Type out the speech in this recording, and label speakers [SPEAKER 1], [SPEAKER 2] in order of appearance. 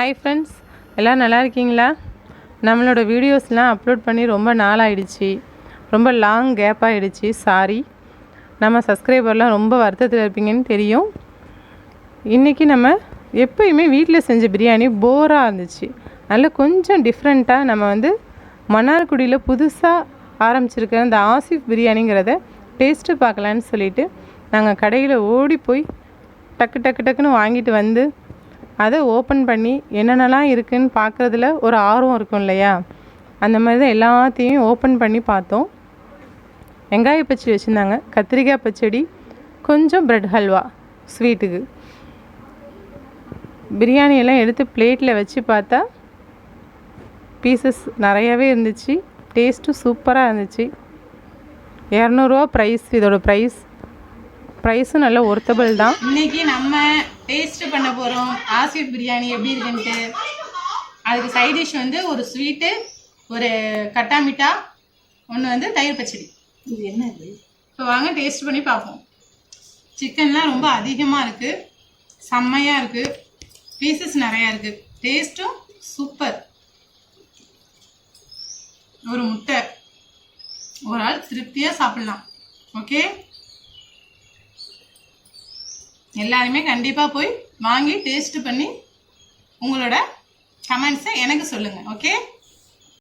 [SPEAKER 1] Hi friends, எல்லோரும் நல்லா இருக்கீங்களா? நம்மளோட வீடியோஸ்லாம் அப்லோட் பண்ணி ரொம்ப நாள் ஆகிடுச்சி, ரொம்ப லாங் கேப் ஆகிடுச்சி. சாரி, நம்ம சப்ஸ்கிரைபர்லாம் ரொம்ப வருத்தத்தில் இருப்பீங்கன்னு தெரியும். இன்றைக்கி நம்ம எப்போயுமே வீட்டில் செஞ்ச பிரியாணி போராக இருந்துச்சு. அதில் கொஞ்சம் டிஃப்ரெண்ட்டாக நம்ம மன்னார்குடியில் புதுசாக ஆரம்பிச்சிருக்கிற இந்த ஆசிஃப் பிரியாணிங்கிறத டேஸ்ட்டு பார்க்கலான்னு சொல்லிவிட்டு நாங்கள் கடையில் ஓடி போய் டக்குன்னு வாங்கிட்டு வந்து அதை ஓப்பன் பண்ணி என்னென்னலாம் இருக்குதுன்னு பார்க்குறதுல ஒரு ஆர்வம் இருக்கும் இல்லையா? அந்த மாதிரி தான் எல்லாத்தையும் ஓப்பன் பண்ணி பார்த்தோம். வெங்காய பச்சடி வச்சுருந்தாங்க, கத்திரிக்காய் பச்சடி, கொஞ்சம் ப்ரெட் ஹல்வா ஸ்வீட்டுக்கு. பிரியாணியெல்லாம் எடுத்து பிளேட்டில் வச்சு பார்த்தா பீசஸ் நிறையாவே இருந்துச்சு. டேஸ்ட்டும் சூப்பராக இருந்துச்சு. 200 ரூபா ப்ரைஸ். இதோட ப்ரைஸும் நல்ல ஒர்த்தபிள் தான்.
[SPEAKER 2] இன்றைக்கி நம்ம டேஸ்ட்டு பண்ண போகிறோம் ஆசிஃப் பிரியாணி எப்படி இருக்குன்ட்டு. அதுக்கு சைட் டிஷ் ஒரு ஸ்வீட்டு, ஒரு கட்டா மிட்டா, ஒன்று தயிர் பச்சடி. இது என்ன இது? இப்போ வாங்க டேஸ்ட் பண்ணி பார்ப்போம். சிக்கன்லாம் ரொம்ப அதிகமாக இருக்குது, செம்மையாக இருக்குது, பீசஸ் நிறையா இருக்குது, டேஸ்ட்டும் சூப்பர். ஒரு முட்டை, ஒரு ஆள் திருப்தியாக சாப்பிட்லாம். ஓகே, எல்லாருமே கண்டிப்பாக போய் வாங்கி டேஸ்ட் பண்ணி உங்களோட கமெண்ட்ஸை எனக்கு சொல்லுங்கள். ஓகே.